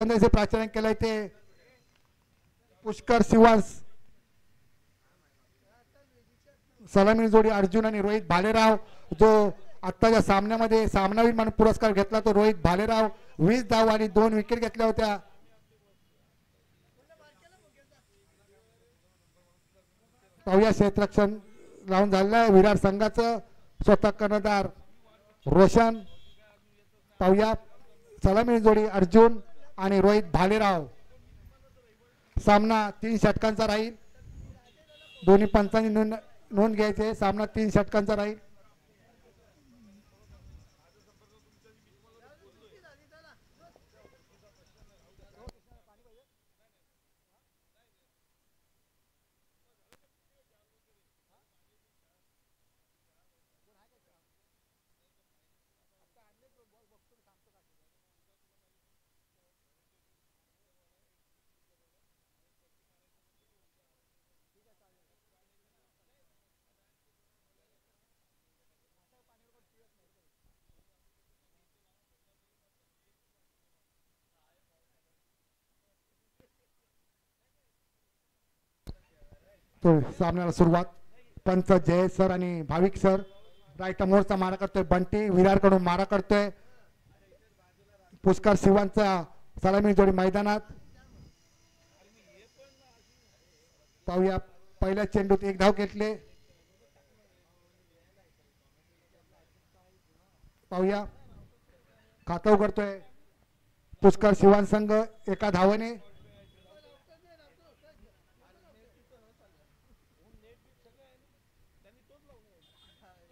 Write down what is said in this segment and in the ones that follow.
जे प्राचार्य केलंय ते पुष्कर शिवास, सलामी जोडी अर्जुन आणि रोहित भालेराव. जो आत्ताच्या सामन्यामध्ये सामनावीर म्हणून पुरस्कार घेतला तो रोहित भालेराव. 20 धाव आणि 2 विकेट घेतल्या होत्या. पाहूया क्षेत्ररक्षण राऊंड झालेलं विराट संघाचं. स्वतः कर्णधार रोशन. पाहूया सलामी जोडी अर्जुन आणि रोहित भालेराव. सामना 3 षटकांचा राहील. दोन्ही पंचांनी नोंद घ्यायचे. सामना 3 षटकांचा राहील. सामन्याला सुरुवात. पंच जय सर आणि भाविक सर. राईट मोरचा मारा करतोय बंटी. विरार कडून मारा करतोय पुष्कर शिवांचा. सलामी जोडी मैदानात. पाहूया पहिल्या चेंडूत 1 धाव घेतले. पाहूया खातं उघडतोय पुष्कर शिवान संघ 1 धावाने.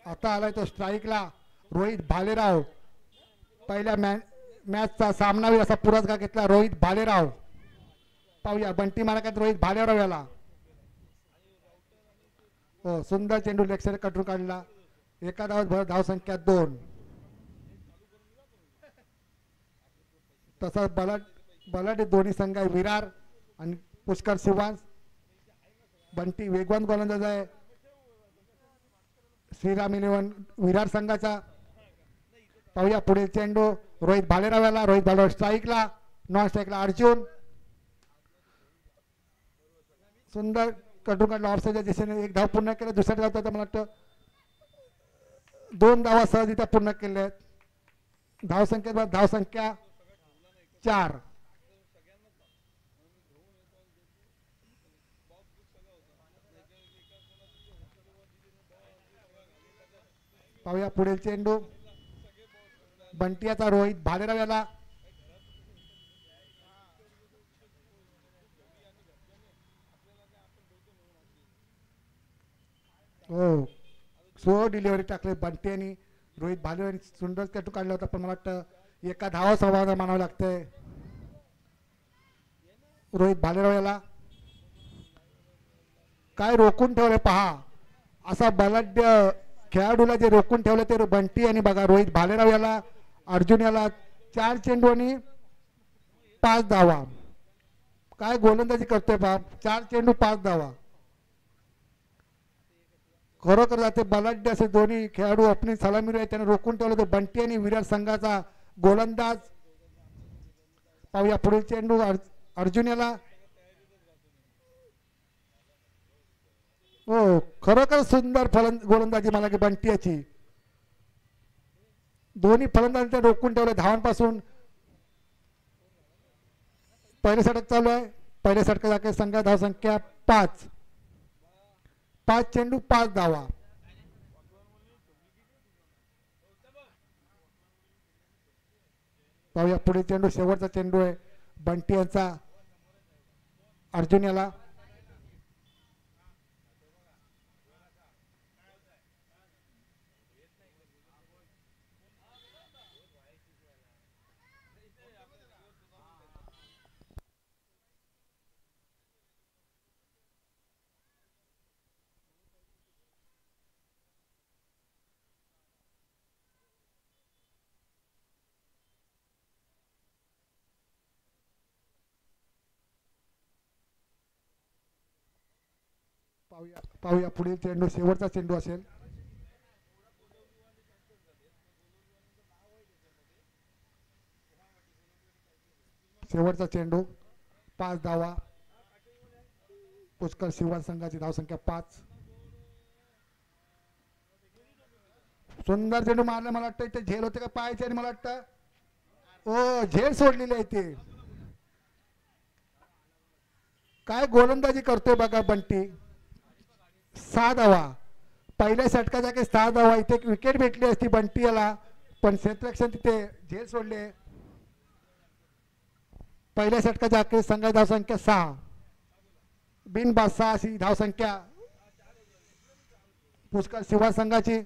आता आलाय तो स्ट्राईकला रोहित भालेराव. पहिल्या मॅचचा सामनावीर असा पुरस्कार घेतला रोहित भालेराव. पाहूया बंटी मारकात रोहित भालेराव याला. हो सुंदर चेंडू लेक्चर कटून काढला. 1 धावात धाव संख्या 2. तसंच बलट दोन्ही संघ आहे विरार आणि पुष्कर शिवांस. बंटी वेगवान गोलंदाज आहे श्रीराम इलेव्हन विरार संघाचा. पाहूया पुढील चेंडू रोहित भालेराव याला. रोहित भालेराव स्ट्राईकला. नॉन स्ट्राईकला अर्जुन. सुंदर कटून काढला ऑफसाईडच्या दिशेने. 1 धाव पूर्ण केलं. दुसऱ्या धाव मला वाटतं 2 धावा सहजरित्या पूर्ण केल्या आहेत. धाव संख्या 4. पाहूया पुढील चेंडू बंटियाचा रोहित भालेराव याला. हो स्लो डिलिव्हरी टाकले बंटी आणि रोहित भालेराव. सुंदर कटू काढला होता पण मला वाटतं 1 धावा समाधान मानावं लागतंय रोहित भालेराव याला. काय रोखून ठेवले पहा. असा बलाढ्य खेळाडूला जे रोखून ठेवलं ते बंटी आणि बघा रोहित भालेराव याला. अर्जुन याला 4 चेंडू आणि 5 धावा. काय गोलंदाजी करतोय पहा. 4 चेंडू 5 धावा. खरोखर जाते बलाढ्य असे दोन्ही खेळाडू आपली सलामीर आहे. त्याने रोखून ठेवलं. तो बंटी आणि विराट संघाचा गोलंदाज. पाहूया पुढील चेंडू अर्जुन याला. हो खरोखर सुंदर गोलंदाजी मला की बंटी याची. दोन्ही फलंदाजांचे रोखून ठेवले धावांपासून. पहिले षटक चालू आहे. पहिल्या षटकाच्या संघ धाव संख्या 5. 5 चेंडू 5 धावा. पाहूया पुढे चेंडू शेवटचा चेंडू आहे बंटी यांचा अर्जुन याला. पाहूया पुढील चेंडू शेवटचा चेंडू असेल. शेवटचा चेंडू 5 धावा. पुष्कर शिवार संघाची धावसंख्या 5. सुंदर चेंडू मारला. मला वाटतं इथे झेल होते का पाहायचे आणि मला वाटतं ओ झेल सोडलेली आहे ते. काय गोलंदाजी करतोय बघा बंटी. 6 धावा. पहिल्या षटकाच्या काही 6 धावा. इथे एक विकेट भेटली असती बंटी याला पण क्षेत्ररक्षण तिथे झेल सोडले. पहिल्या षटकाच्या अखेर संघाची धावसंख्या 6. बिनबाद 6 अशी धावसंख्या पुष्कर शिवार संघाची.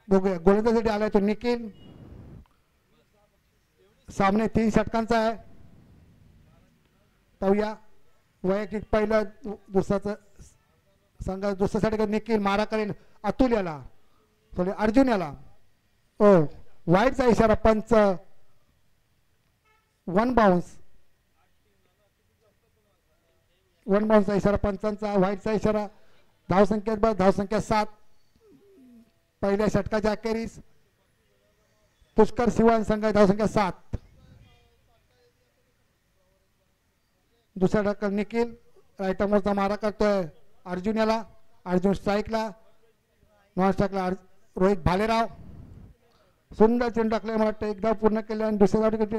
बघूया गोलंदाजीसाठी आलाय तो निखिल. सामने 3 षटकांचा आहे. पाहूया वैयक्तिक पहिलं दुसऱ्याचं संघ दुसऱ्यासाठी निखिल मारा करेल. अतुल याला सॉरी अर्जुन याला ओ वाईटचा इशारा. पंच 1 बाउन्स. 1 बाउन्सचा इशारा पंचांचा. व्हाईटचा इशारा. धावसंख्या 7. पहिल्या षटकाच्या अखेरीस पुष्कर शिवान संघ धावसंख्या 7. दुसऱ्या षटकात निखिल राईटमोरचा मारा करतोय अर्जुन याला. अर्जुन स्ट्राईकला. नॉन स्ट्राईकला रोहित भालेराव. सुंदर चेंडू टाकले. मला वाटतं एकदा पूर्ण केले आणि दुसऱ्या धावसाठी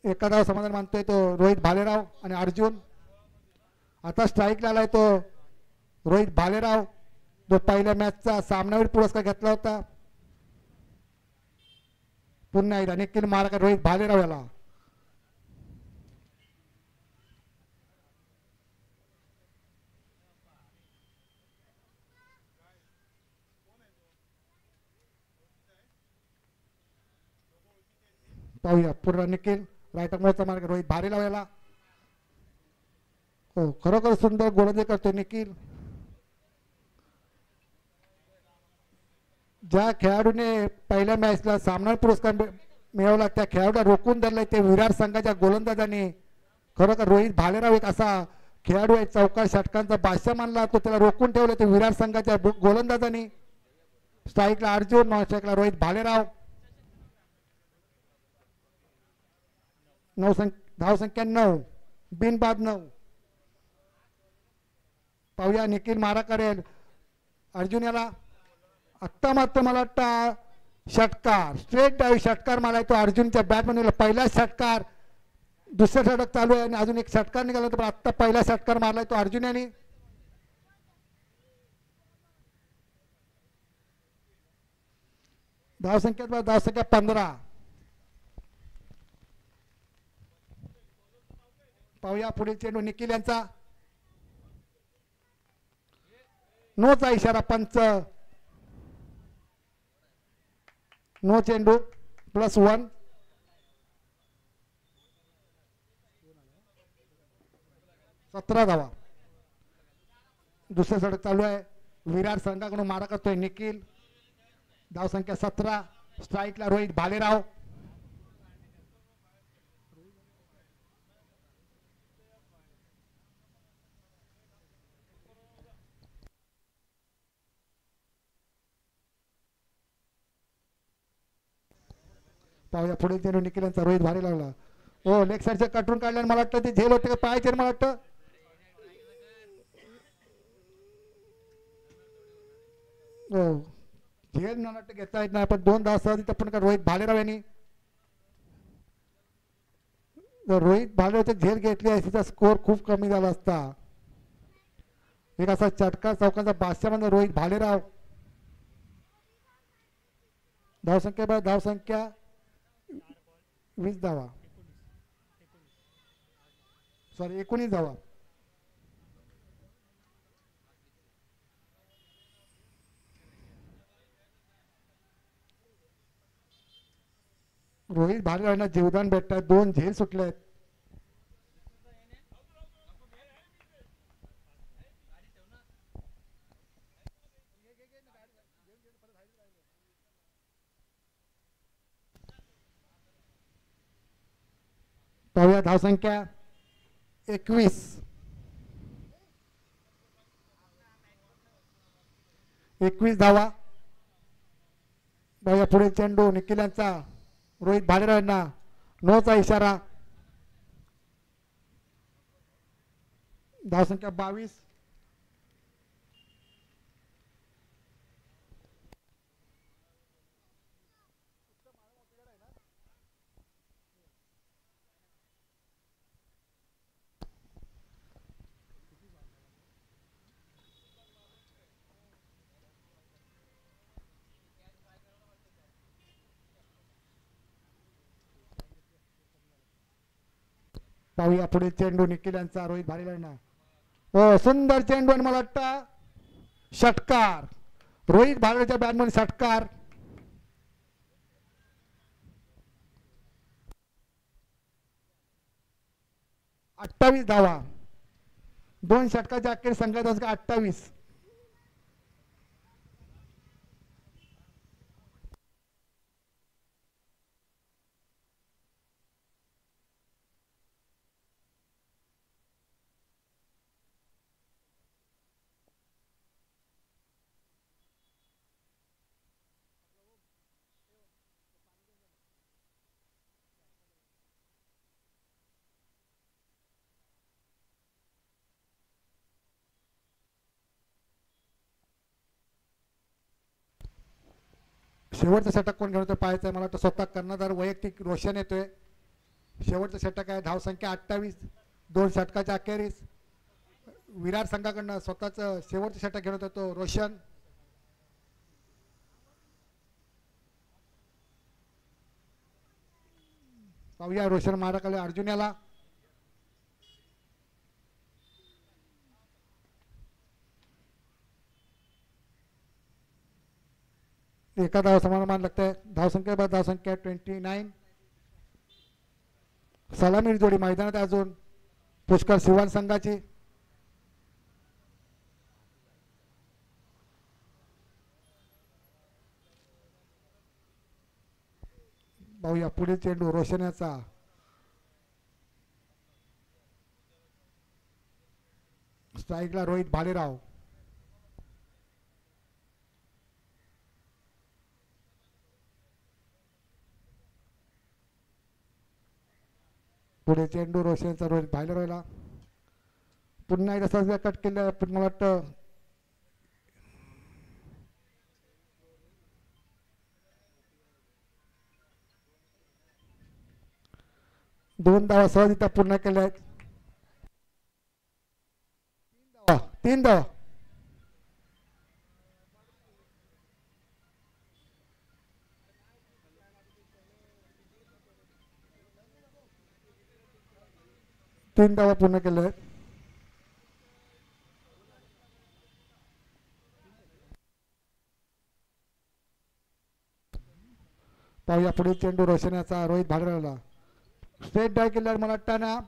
एका धाव समाधान मानतोय तो रोहित भालेराव आणि अर्जुन. आता स्ट्राईकला आलाय तो रोहित भालेराव जो पहिल्या मॅचचा सामनावीर पुरस्कार घेतला होता. पुन्हा एकदा निखिल मारा कर रोहित भालेराव याला. पाहूया पूर्ण निखिल राईट मोरचा मार्ग रोहित भालेराव याला. हो खरोखर सुंदर गोलंदाजी करतो निखिल. ज्या खेळाडूने पहिल्या मॅचला सामना पुरस्कार मिळवला त्या खेळाडूला रोखून धरलाय ते विरार संघाच्या गोलंदाजाने. खरोखर रोहित भालेराव एक असा खेळाडू आहे चौकार षटकांचा बादशाह मानला तो. त्याला रोखून ठेवलं ते विरार संघाच्या गोलंदाजाने. स्ट्राईकला अर्जुन. नॉन स्ट्राईकला रोहित भालेराव. धावसंख्या 9. बिनबाद 9. पाहूया निखिल मारा करेल अर्जुन याला. आत्ता मात्र मला वाटतं षटकार स्ट्रेट डावी षटकार माराय तो अर्जुनच्या बॅटमॅन. पहिला षटकार. दुसरा षटक चालू आहे आणि अजून एक षटकार निघाला तर आत्ता पहिला षटकार मारलाय तो अर्जुन यांनी. धावसंख्या 15. पाहूया पुढील चेंडू निखिल यांचा. नोचा इशारा पंच. नो चेंडू +1. सतरा धावा. दुसरं षटक चालू आहे. विरार संघाकडून मारा करतोय निखिल. धावसंख्या 17. स्ट्राईकला रोहित भालेराव. पाहूया पुढे चेंडू निखिल यांचा रोहित भारी लागला. हो लेग साईडच्या कटून काढल्याने मला वाटतं ते झेल होते का पाहायचे मला वाटतं. हो झेल मला वाटतं घेता येत नाही पण 2 धावा सहज पण का रोहित भालेराव यांनी. रोहित भालेरावचे झेल घेतली असती तर स्कोर खूप कमी झाला असता. एक असा चटका चौकांचा बादशाह म्हणजे रोहित भालेराव. धावसंख्या 20 धावा. सॉरी 19 धावा. रोहित भालेराव यांना जीवदान भेटतात. 2 झेल सुटले आहेत. पाहूया धावसंख्या 21. 21 धावा. पाहूया पुढे चेंडू निखिल यांचा रोहित भालेराव यांना नोचा इशारा. धावसंख्या 22. पाहूया पुढे चेंडू निखिल यांचा रोहित भालेराव यांना. हो सुंदर चेंडू आणि मला वाटतं षटकार. रोहित भालेरावच्या बॅटमध्ये षटकार. अठ्ठावीस धावा. 2 षटकाच्या अखेर संघाचा 28. शेवटचा षटक कोण घेऊन पाहायचं मला तर स्वतः कर्णधार वैयक्तिक रोशन येतोय. शेवटचं षटक आहे. धावसंख्या 28. 2 षटकाच्या अखेरीस विराट संघाकडनं स्वतःच शेवटचं षटक घेऊन येतो रोशन. पाहूया रोशन मारकाले अर्जुन याला. एका धाव समान लगता है. धावसंख्या बाद धावसंख्या 29. सलामी जोडी मैदानात अजून पुष्कर सिवान संघाची. पाहूया पुढील चेंडू रोशन याचा. स्ट्राईकला रोहित भालेराव. पुढे चेंडू रोशनचा रोहित भालेरावला. पुन्हा एकदा सहज कट केलं पण मला वाटतं दोन धावा सहज इथं पूर्ण केल्या आहेत. 3 धावा. तीन धावा पूर्ण केल्या आहेत. पाहूया पुढे चेंडू रोशन याचा रोहित भालेरावला. स्ट्रेट ड्राईव्ह केल्यावर मला वाटतं ना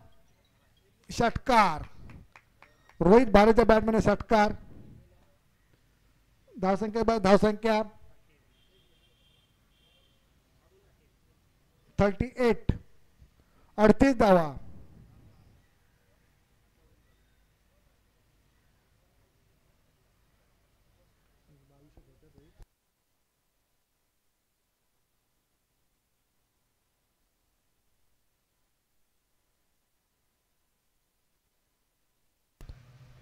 षटकार. रोहित भालेच्या बॅटमध्ये षटकार. धावसंख्या 38. 38 धावा.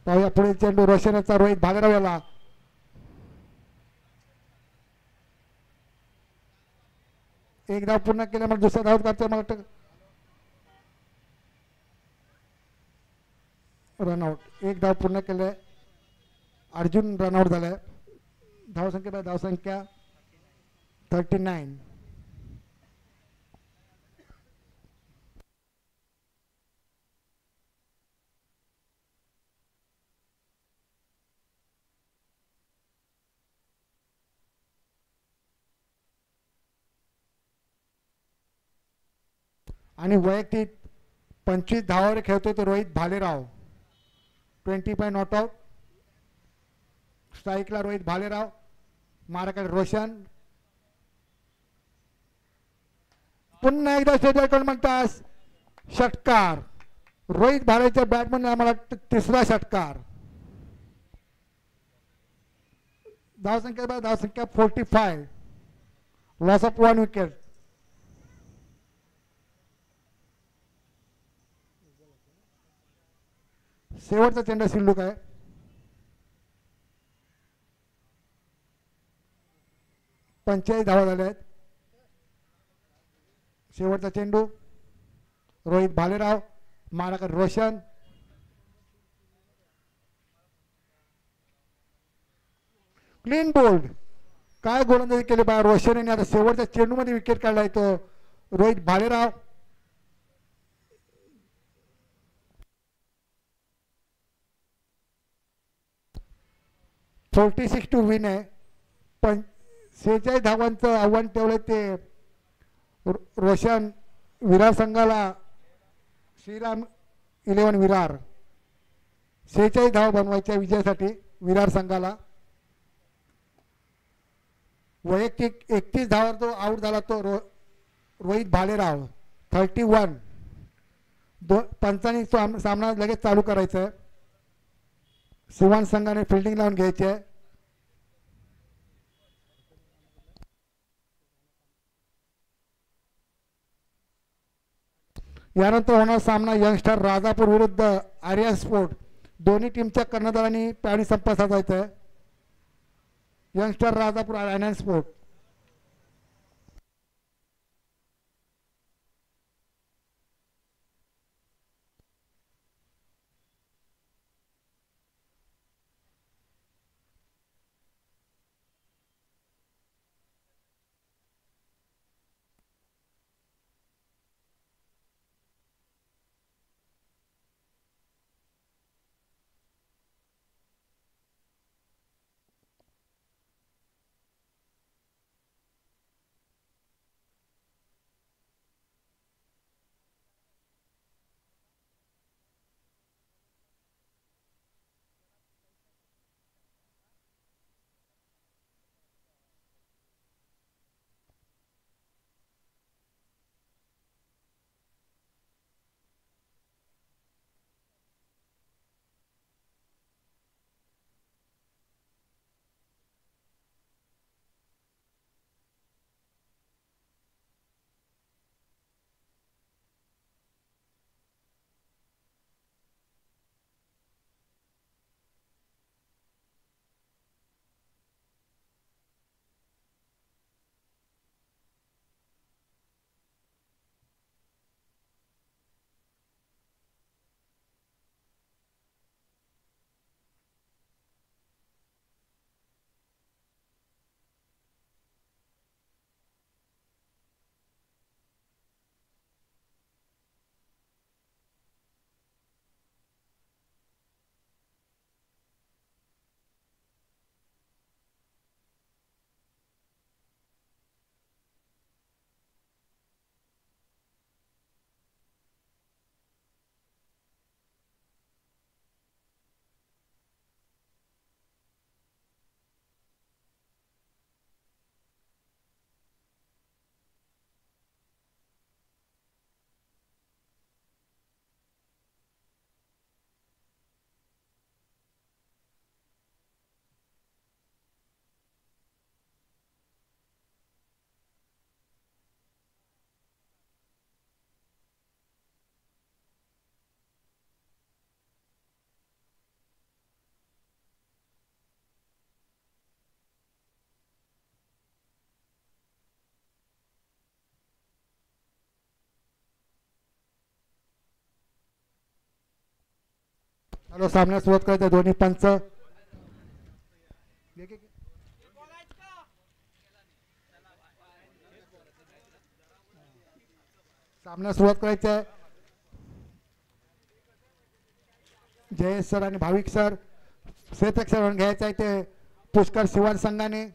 पाहूया पुढे चेंडू रोशन याचा रोहित भालेराव याला. एक धाव पूर्ण केल्यामुळे दुसरा धाव करतोय मला वाटतं रनआउट. एक धाव पूर्ण केलंय. अर्जुन रनआउट झालाय. धावसंख्या 39. आणि वैयक्तिक 25 धावावर खेळतोय तो रोहित भालेराव. 20 not out. स्ट्राईकला रोहित भालेराव. माराकडे रोशन. पुन्हा एकदा स्टेजवर कोण म्हणतास षटकार. रोहित भालेच्या बॅटमॅन आम्हाला तिसरा षटकार. धावसंख्या 45. Loss of 1 wicket. शेवटचा चेंडू शिल्लक आहे. पंचेचाळीस धावा झाल्या आहेत. शेवटचा चेंडू. रोहित भालेराव, माराकर रोशन. Clean bowled. काय गोलंदाजी केली बा रोशन यांनी. आता शेवटच्या चेंडूमध्ये विकेट काढलाय तो रोहित भालेराव. $46 टू विन आहे. पण 46 धावांचं आव्हान ठेवलं ते रोशन विरार संघाला. श्रीराम 11 विरार. 46 धावा बनवायच्या विजयासाठी विरार संघाला. वैयक्तिक 31 धावावर तो आउट झाला तो रोहित भालेराव. 31. पंचांनी सामना लगेच चालू करायचा आहे. सिवान संघाने फिल्डिंग लावून घ्यायची आहे. यानंतर होणार सामना यंगस्टर राजापूर विरुद्ध आर्यन स्पोर्ट. दोन्ही टीमच्या कर्णधारांनी पाणी संप साधायचा आहे. Youngster Rajapur Aryan sport. Hello, सामन्यास सुरुवात करायचं. दोन्ही पंच सामन्यास सुरुवात करायचं आहे. जयेश सर आणि भाविक सर. क्षेत्ररक्षण घ्यायचं आहे ते पुष्कर सिवान संघाने.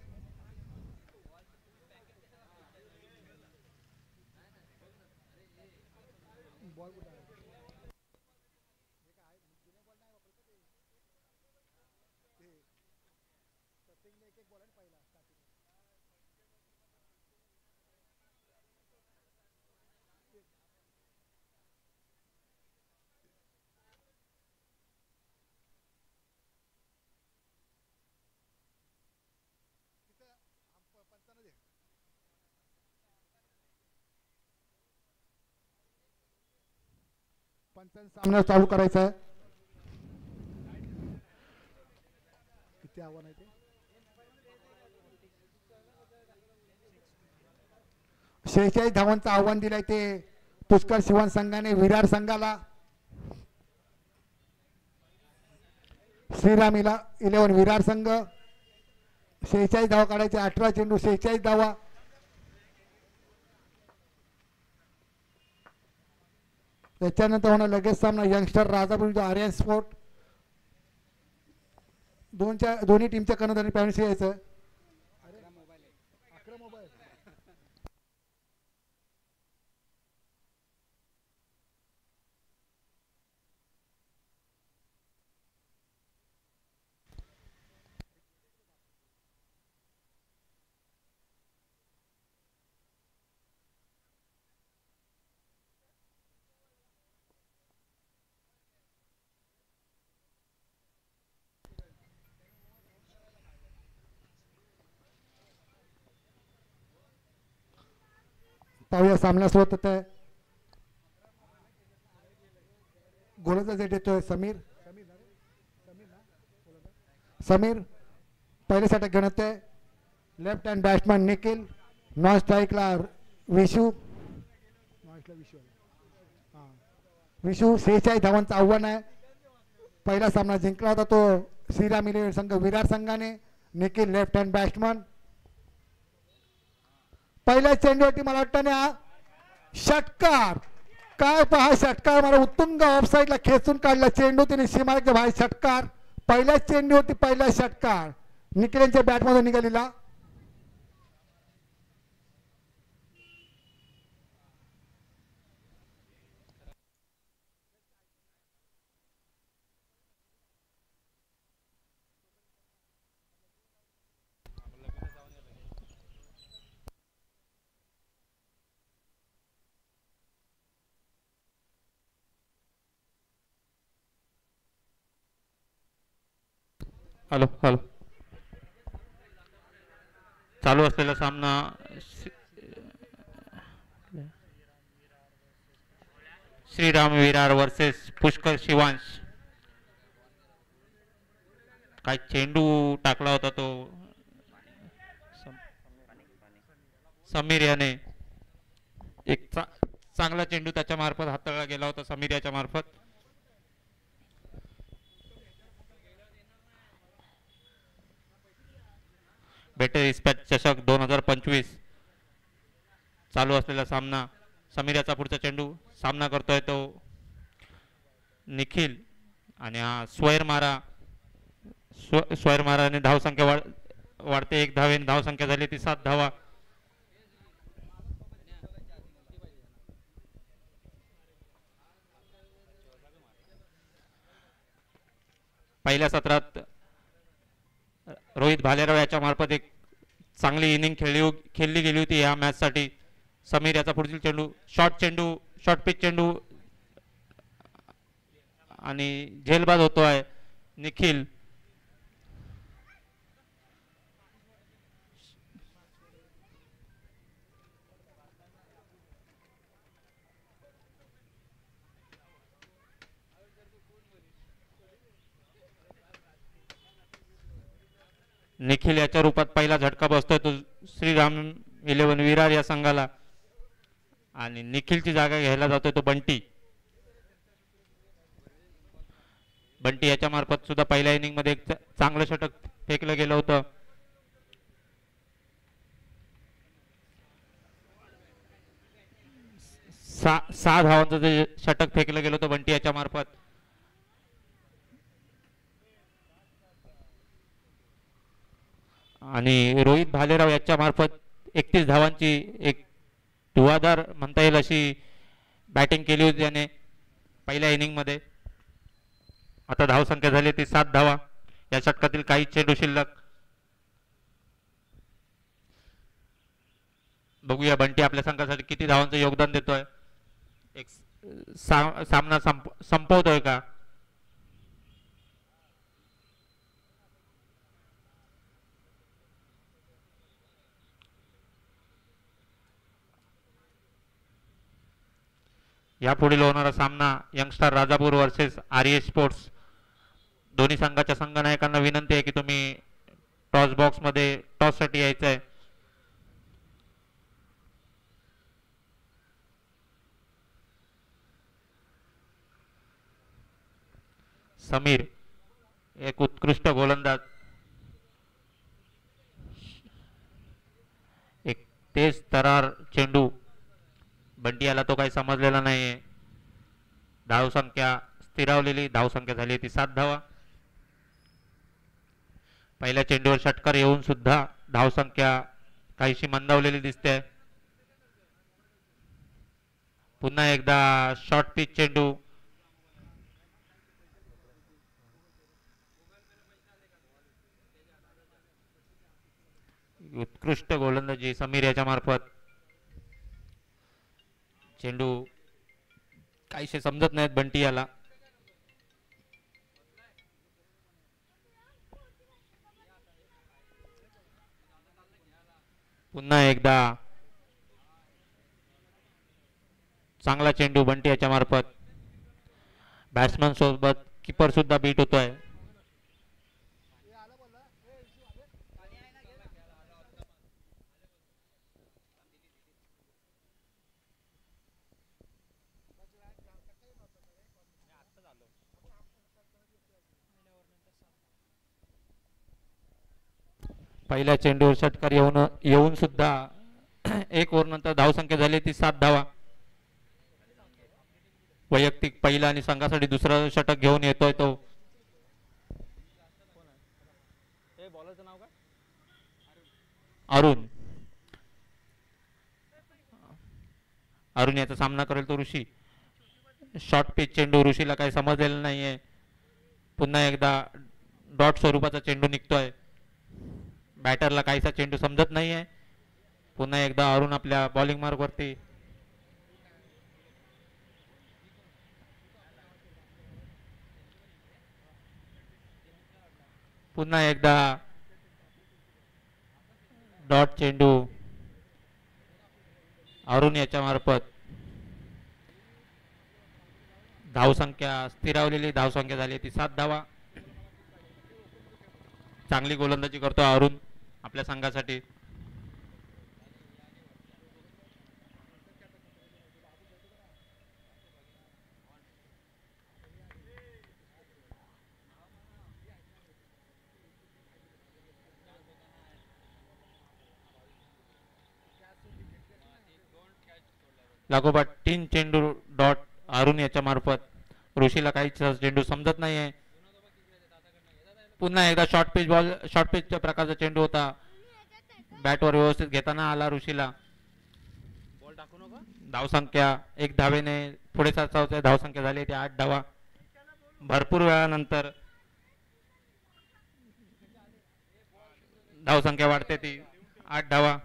सामना चालू करायचा आहे. किती आव्हान आहे ते? 46 धावांचं आव्हान दिलंय ते पुष्कर शिवण संघाने विरार संघाला. श्रीराम 11 विरार संघ 46 धावा काढायचे. 18 चेंडू 46 धावा. त्याच्यानंतर होणार लगेच सामना यंगस्टर राजापूर आर्यन स्पोर्ट. दोन्ही टीमच्या कर्णधारांनी पॅरेंट्स यायचं. पाहूया सामना सुरू होत आहे. गोलंदाज येतोय समीर. समीर पहिले षटक घेऊन येतोय. Left hand batsman Nikhil. Non स्ट्राईकला विशू. विशू 46 धावांचं आव्हान आहे. पहिला सामना जिंकला होता तो श्रीराम 11 संघ विरार संघाने. Nikhil left hand batsman. पहिल्या चेंडूवरती मला वाटतं ना षटकार. काय पहा षटकार. मला उत्तुंग ऑफसाईडला खेचून काढला चेंडू त्याने सीमारेच्या बाहेर. षटकार पहिल्या चेंडूवरती पहिला षटकार निखिल यांच्या बॅटमधून निघालेला. Hello hello. चालू असलेला सामना श्रीराम विरार वर्सेस पुष्कर शिवांश. काय चेंडू टाकला होता तो समीर याने. एक चांगला चेंडू त्याच्या मार्फत हाताळला गेला होता समीर याच्या मार्फत. बेटर इस्पॅच चषक 2025 चालू असलेला सामना. समीर याचा पुढचा चेंडू. सामना करतोय तो निखिल आणि हा स्वैर मारा. स्वैर माराने धावसंख्या वाढते. 1 धावेने धावसंख्या झाली ती 7 धावा. पहिल्या सत्रात रोहित भालेराव याच्या मार्फत एक चांगली इनिंग खेळली गेली होती या मॅच साठी. समीर याचा पुढील चेंडू शॉर्ट पिच चेंडू आणि झेलबाद होतोय निखिल. निखिल याच्या रूपात पहिला झटका बसतोय तो श्रीराम 11 विरार या संघाला. आणि निखिलची जागा घ्यायला जातोय तो बंटी. बंटी याच्या मार्फत सुद्धा पहिल्या इनिंग मध्ये एक चांगलं षटक फेकलं गेलं होतं. सहा धावांचं जे षटक फेकलं गेलं होतं बंटी याच्या मार्फत. आणि रोहित भालेराव याच्या मार्फत 31 धावांची एक धुवाधार म्हणता येईल अशी बॅटिंग केली होती त्याने पहिल्या इनिंग मध्ये. आता धावसंख्या झाली ती 7 धावा. या षटकातील काही चेंडू शिल्लक. बघूया बंटी आपल्या संघासाठी किती धावांचं योगदान देतोय. एक सामना संपवतोय का. यापुढील होणारा सामना यंगस्टार राजापूर वर्सेस आर्य स्पोर्ट्स. दोन्ही संघाच्या संघनायकांना विनंती आहे की तुम्ही टॉस बॉक्समध्ये टॉससाठी यायचं आहे. समीर एक उत्कृष्ट गोलंदाज, एक तेज तरार चेंडू. बंटी याला तो काही समजलेला नाहीये. धावसंख्या स्थिरावलेली, धावसंख्या झाली ती 7 धावा. पहिल्या चेंडूवर षटकार येऊन सुद्धा धावसंख्या काहीशी मंदावलेली दिसते. पुन्हा एकदा शॉर्ट पिच चेंडू. उत्कृष्ट गोलंदाजी समीर याच्या मार्फत. चेंडू काहीशे समजत नाहीत बंटी याला. पुन्हा एकदा चांगला चेंडू बंटी याच्या मार्फत. बॅट्समन सोबत कीपर सुद्धा बीट होतोय. पहिल्या चेंडूवर षटकार येऊन सुद्धा 1 ओव्हर नंतर धावसंख्या झाली ती 7 धावा. वैयक्तिक पहिला आणि संघासाठी दुसरा षटक घेऊन येतोय तो. अरुण. अरुण याचा सामना करेल तो ऋषी. शॉर्ट पिच चेंडू ऋषीला काही समजलेलं नाहीये. पुन्हा एकदा डॉट स्वरूपाचा चेंडू निघतोय. बॅटरला काहीसा चेंडू समजत नाहीये. पुन्हा एकदा अरुण आपल्या बॉलिंग मार्क वरती. पुन्हा एकदा डॉट चेंडू अरुण याच्या मार्फत. धावसंख्या स्थिरावलेली, धावसंख्या झाली ती 7 धावा. चांगली गोलंदाजी करतो अरुण आपल्या संघासाठी. लागोपाठ 3 चेंडू डॉट अरुण याच्या मार्फत. ऋषीला काहीच चेंडू समजत नाहीये. पुन्हा एकदा शॉर्ट पिचच्या प्रकारचा चेंडू होता. बॅटवर व्यवस्थित घेताना आला ऋषीला. धावसंख्या 1 धावेने पुढे सरसावते. धावसंख्या झाली ती 8 धावा. भरपूर वेळानंतर धावसंख्या वाढते ती 8 धावा.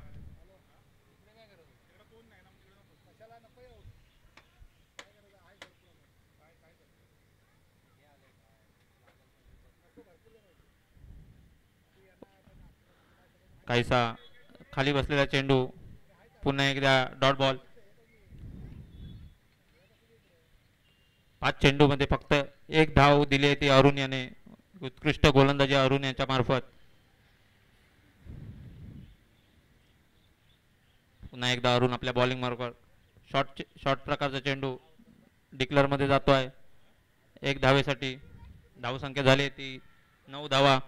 काहीसा खाली बसलेला चेंडू. पुन्हा एकदा डॉट बॉल. 5 चेंडू मध्ये फक्त 1 धाव दिली ती अरुण याने. उत्कृष्ट गोलंदाजी अरुण याच्या मार्फत. पुन्हा एकदा अरुण आपल्या बॉलिंग मार्फत शॉर्ट प्रकारचा चेंडू डिक्लेअर मध्ये जातोय 1 धावेसाठी. धावसंख्या झाली ती 9 धावा.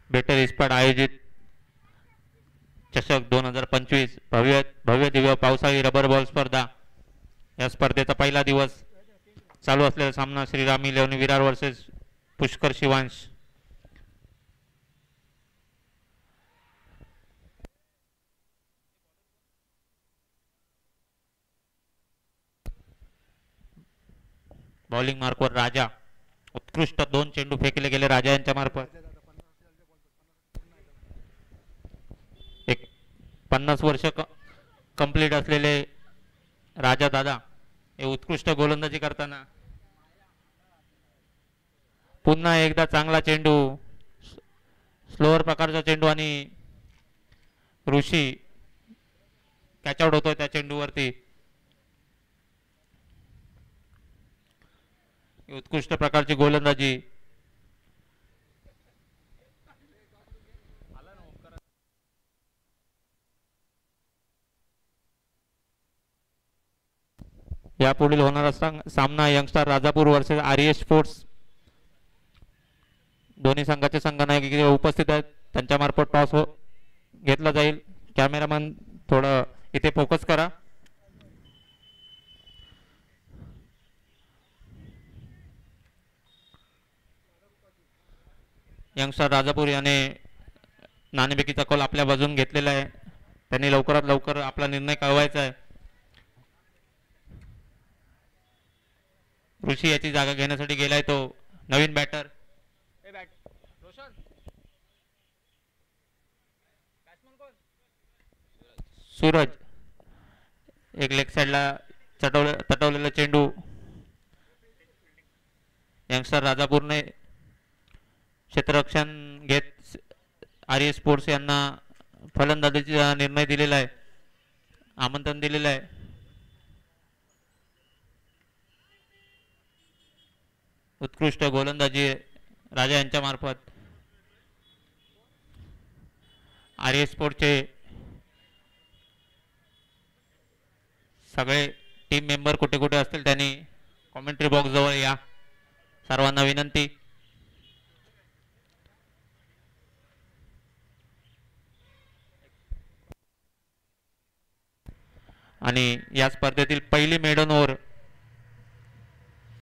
बेटर इस्पाट आयोजित चषक 2025 भव्य दिव्य पावसाळी रबर बॉल स्पर्धा. या स्पर्धेचा पहिला दिवस चालू असलेला सामना श्रीराम 11 विरार वर्सेस पुष्कर शिवांश. बॉलिंग मार्कवर राजा. उत्कृष्ट 2 चेंडू फेकले गेले राजा यांच्या मार्फत. एक 50 वर्ष कंप्लीट असलेले राजा दादा हे उत्कृष्ट गोलंदाजी करताना पुन्हा एकदा चांगला चेंडू, स्लोअर प्रकारचा चेंडू आणि ऋषी कॅच आउट होतोय त्या चेंडूवरती. उत्कृष्ट प्रकारची गोलंदाजी. यापुढील होणारा सामना यंगस्टार राजापूर वर्सेस आर्यस स्पोर्ट्स. दोन्ही संघाचे संघनायक इथे उपस्थित आहेत, त्यांच्या मार्फत टॉस घेतला जाईल. कॅमेरामॅन थोडं इथे फोकस करा. यंगस्टर राजापूर याने नाणेफेकीचा कॉल आपल्या बाजून घेतलेला आहे. त्यांनी लवकरात लवकर आपला निर्णय कळवायचा आहे. ऋषी याची जागा घेण्यासाठी गेलाय तो नवीन बॅटर. सूरज एक लेग साइडला तटवलेला चेंडू. यंगस्टर राजापूरने क्षेत्ररक्षण घेत आर्य स्पोर्ट्स यांना फलंदाजीचा निर्णय दिलेला आहे, आमंत्रण दिलेलं आहे. उत्कृष्ट गोलंदाजी राजा यांच्या मार्फत. आर्य स्पोर्टचे सगळे टीम मेंबर कुठे कुठे असतील त्यांनी कॉमेंट्री बॉक्स जवळ या, सर्वांना विनंती. आणि या स्पर्धेतील पहिली मेडन ओव्हर